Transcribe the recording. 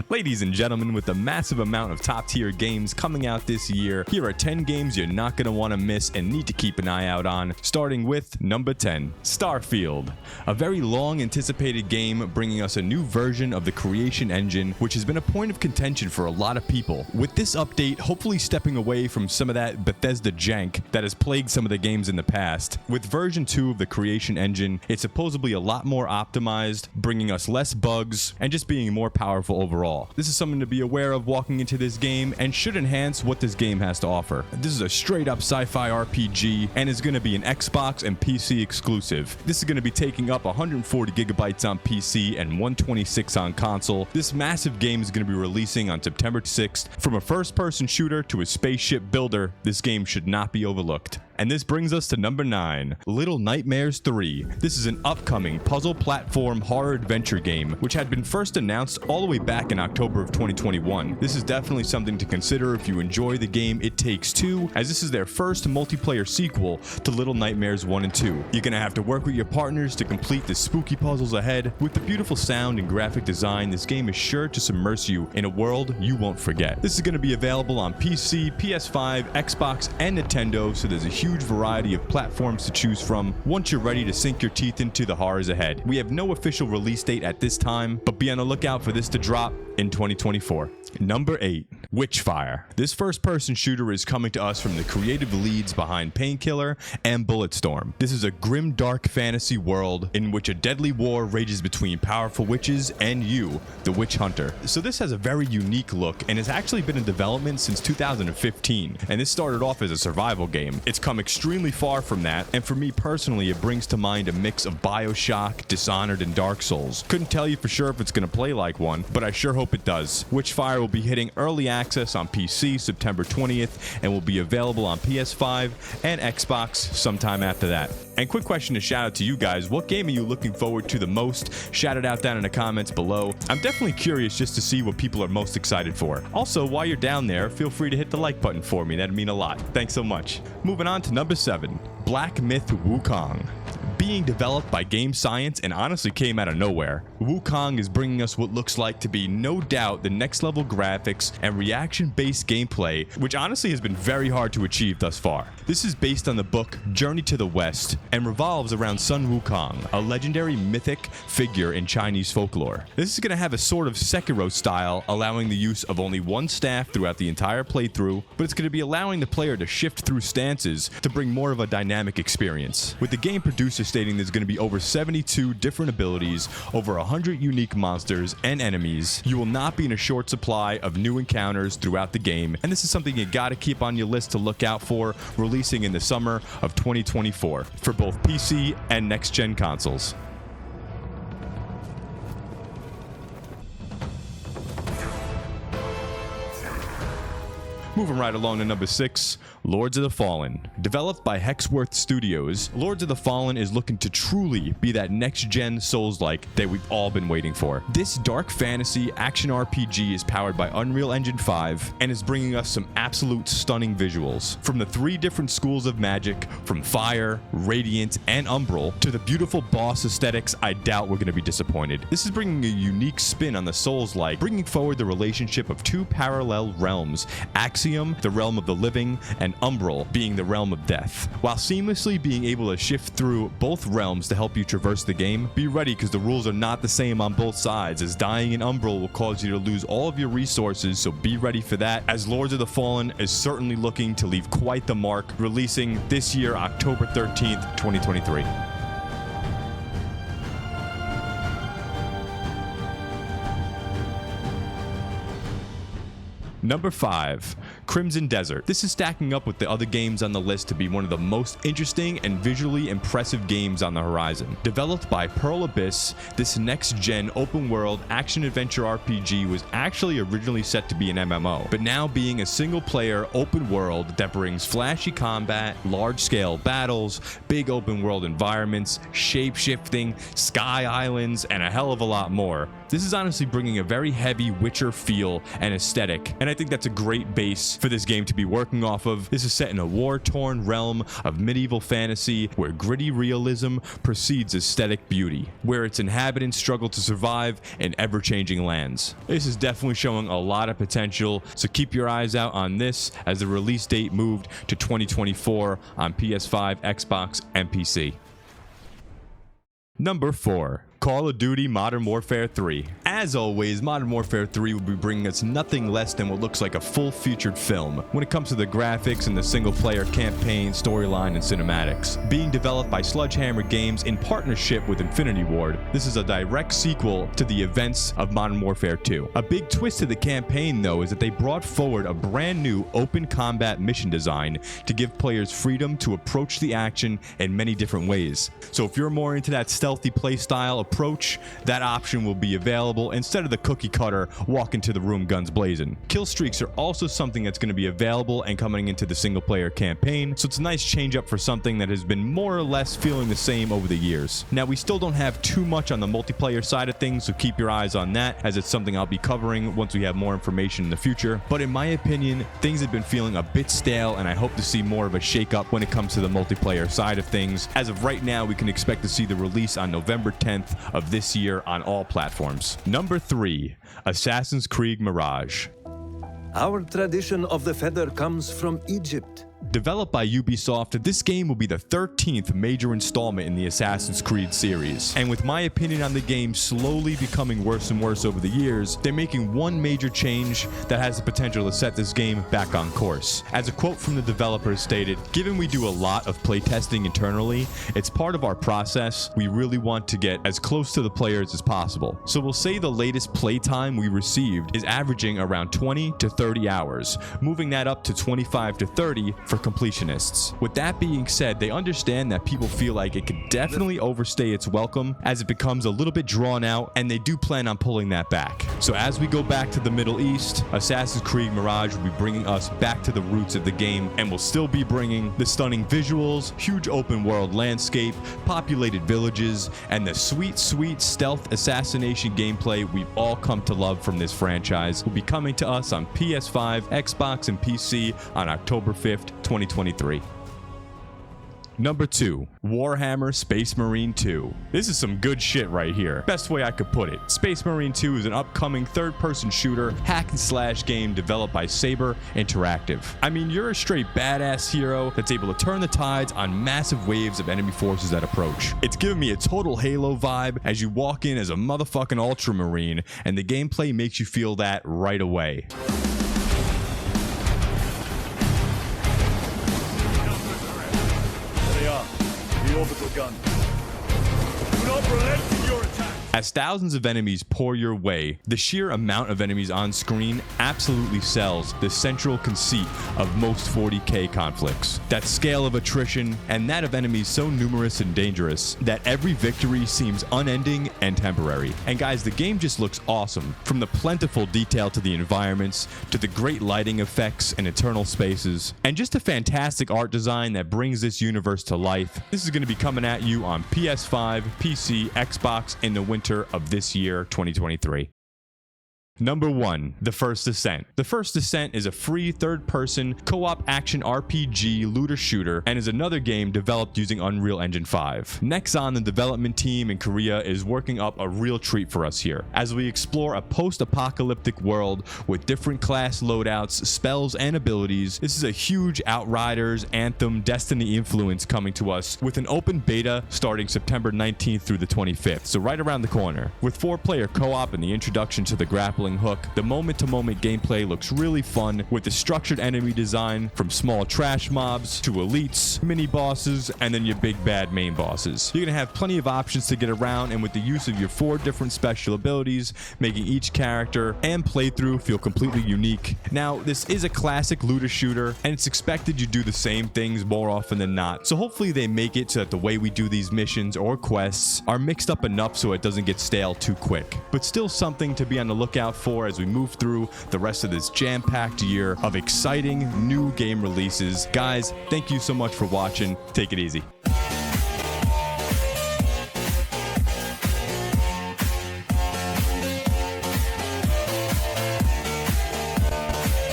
Ladies and gentlemen, with the massive amount of top tier games coming out this year, here are 10 games you're not going to want to miss and need to keep an eye out on, starting with number 10, Starfield. A very long anticipated game bringing us a new version of the creation engine, which has been a point of contention for a lot of people. With this update, hopefully stepping away from some of that Bethesda jank that has plagued some of the games in the past. With version 2 of the creation engine, it's supposedly a lot more optimized, bringing us less bugs, and just being more powerful overall. This is something to be aware of walking into this game and should enhance what this game has to offer. This is a straight up sci-fi RPG and is going to be an Xbox and PC exclusive. This is going to be taking up 140 gigabytes on PC and 126 on console. This massive game is going to be releasing on September 6th. From a first-person shooter to a spaceship builder, this game should not be overlooked. And this brings us to number 9, Little Nightmares 3. This is an upcoming puzzle platform horror adventure game, which had been first announced all the way back in October of 2021. This is definitely something to consider if you enjoy the game It Takes Two, as this is their first multiplayer sequel to Little Nightmares 1 and 2. You're gonna have to work with your partners to complete the spooky puzzles ahead. With the beautiful sound and graphic design, this game is sure to submerge you in a world you won't forget. This is gonna be available on PC, PS5, Xbox, and Nintendo, so there's a huge variety of platforms to choose from once you're ready to sink your teeth into the horrors ahead. We have no official release date at this time, but be on the lookout for this to drop in 2024. Number 8, Witchfire. This first-person shooter is coming to us from the creative leads behind Painkiller and Bulletstorm. This is a grim, dark fantasy world in which a deadly war rages between powerful witches and you, the witch hunter. So this has a very unique look and has actually been in development since 2015, and this started off as a survival game. It's come extremely far from that, and for me personally, it brings to mind a mix of BioShock, Dishonored, and Dark Souls. Couldn't tell you for sure if it's going to play like one, but I sure hope it does. Witchfire will be hitting early access on PC September 20th and will be available on PS5 and Xbox sometime after that. And quick question to shout out to you guys, what game are you looking forward to the most? Shout it out down in the comments below. I'm definitely curious just to see what people are most excited for. Also, while you're down there, feel free to hit the like button for me, that'd mean a lot. Thanks so much. Moving on to number 7, Black Myth Wukong. Being developed by Game Science and honestly came out of nowhere, Wukong is bringing us what looks like to be no doubt the next level graphics and reaction-based gameplay, which honestly has been very hard to achieve thus far. This is based on the book Journey to the West and revolves around Sun Wukong, a legendary mythic figure in Chinese folklore. This is going to have a sort of Sekiro style, allowing the use of only one staff throughout the entire playthrough, but it's going to be allowing the player to shift through stances to bring more of a dynamic experience. With the game producer stating there's going to be over 72 different abilities, over 100 unique monsters and enemies, you will not be in a short supply of new encounters throughout the game, and this is something you gotta keep on your list to look out for, releasing in the summer of 2024 for both PC and next-gen consoles. Moving right along to number 6, Lords of the Fallen. Developed by Hexworth Studios, Lords of the Fallen is looking to truly be that next-gen Souls-like that we've all been waiting for. This dark fantasy action RPG is powered by Unreal Engine 5 and is bringing us some absolute stunning visuals. From the 3 different schools of magic, from Fire, Radiant, and Umbral, to the beautiful boss aesthetics, I doubt we're going to be disappointed. This is bringing a unique spin on the Souls-like, bringing forward the relationship of 2 parallel realms, Axiom, the realm of the living, and Umbral, being the realm of death. While seamlessly being able to shift through both realms to help you traverse the game, be ready because the rules are not the same on both sides, as dying in Umbral will cause you to lose all of your resources, so be ready for that, as Lords of the Fallen is certainly looking to leave quite the mark, releasing this year, October 13th, 2023. Number 5, Crimson Desert. This is stacking up with the other games on the list to be one of the most interesting and visually impressive games on the horizon. Developed by Pearl Abyss, this next-gen open-world action-adventure RPG was actually originally set to be an MMO, but now being a single-player open world that brings flashy combat, large-scale battles, big open-world environments, shape-shifting, sky islands, and a hell of a lot more. This is honestly bringing a very heavy Witcher feel and aesthetic, and I think that's a great base for this game to be working off of. This is set in a war-torn realm of medieval fantasy where gritty realism precedes aesthetic beauty, where its inhabitants struggle to survive in ever-changing lands. This is definitely showing a lot of potential, so keep your eyes out on this as the release date moved to 2024 on PS5, Xbox, and PC. Number 4. Call of Duty Modern Warfare 3. As always, Modern Warfare 3 will be bringing us nothing less than what looks like a full-featured film when it comes to the graphics and the single-player campaign, storyline, and cinematics. Being developed by Sledgehammer Games in partnership with Infinity Ward, this is a direct sequel to the events of Modern Warfare 2. A big twist to the campaign, though, is that they brought forward a brand new open combat mission design to give players freedom to approach the action in many different ways. So if you're more into that stealthy playstyle approach, that option will be available instead of the cookie cutter walk into the room guns blazing. Kill streaks are also something that's going to be available and coming into the single player campaign, so it's a nice change up for something that has been more or less feeling the same over the years. Now, we still don't have too much on the multiplayer side of things, so keep your eyes on that, as it's something I'll be covering once we have more information in the future. But in my opinion, things have been feeling a bit stale, and I hope to see more of a shake-up when it comes to the multiplayer side of things. As of right now, we can expect to see the release on November 10th of this year on all platforms. Number 3. Assassin's Creed Mirage. Our tradition of the feather comes from Egypt. Developed by Ubisoft, this game will be the 13th major installment in the Assassin's Creed series. And with my opinion on the game slowly becoming worse and worse over the years, they're making one major change that has the potential to set this game back on course. As a quote from the developers stated, "Given we do a lot of playtesting internally, it's part of our process. We really want to get as close to the players as possible. So we'll say the latest playtime we received is averaging around 20 to 30 hours, moving that up to 25 to 30 for completionists." With that being said, they understand that people feel like it could definitely overstay its welcome as it becomes a little bit drawn out, and they do plan on pulling that back. So as we go back to the Middle East, Assassin's Creed Mirage will be bringing us back to the roots of the game, and will still be bringing the stunning visuals, huge open world landscape, populated villages, and the sweet stealth assassination gameplay we've all come to love from this franchise. Will be coming to us on PS5, Xbox, and PC on October 5th, 2023. Number 2. Warhammer Space Marine 2. This is some good shit right here. Best way I could put it. Space Marine 2 is an upcoming third-person shooter hack and slash game developed by Saber Interactive. I mean, you're a straight badass hero that's able to turn the tides on massive waves of enemy forces that approach. It's giving me a total Halo vibe as you walk in as a motherfucking Ultramarine, and the gameplay makes you feel that right away. The orbital gun. Do not relent in your attack. As thousands of enemies pour your way, the sheer amount of enemies on screen absolutely sells the central conceit of most 40k conflicts. That scale of attrition, and that of enemies so numerous and dangerous that every victory seems unending and temporary. And guys, the game just looks awesome. From the plentiful detail to the environments, to the great lighting effects and eternal spaces, and just a fantastic art design that brings this universe to life. This is going to be coming at you on PS5, PC, Xbox in the winter of this year, 2023. Number 1. The First Descent. The First Descent is a free third-person co-op action RPG looter shooter and is another game developed using Unreal Engine 5. Nexon, the development team in Korea, is working up a real treat for us here as we explore a post-apocalyptic world with different class loadouts, spells, and abilities. This is a huge Outriders, Anthem, Destiny influence coming to us with an open beta starting September 19th through the 25th, so right around the corner. With 4-player co-op and the introduction to the grappling hook, the moment-to-moment gameplay looks really fun with the structured enemy design from small trash mobs to elites, mini bosses, and then your big bad main bosses. You're gonna have plenty of options to get around, and with the use of your 4 different special abilities, making each character and playthrough feel completely unique. Now, this is a classic looter shooter, and it's expected you do the same things more often than not, so hopefully they make it so that the way we do these missions or quests are mixed up enough so it doesn't get stale too quick. But still something to be on the lookout for as we move through the rest of this jam-packed year of exciting new game releases. Guys, thank you so much for watching. Take it easy.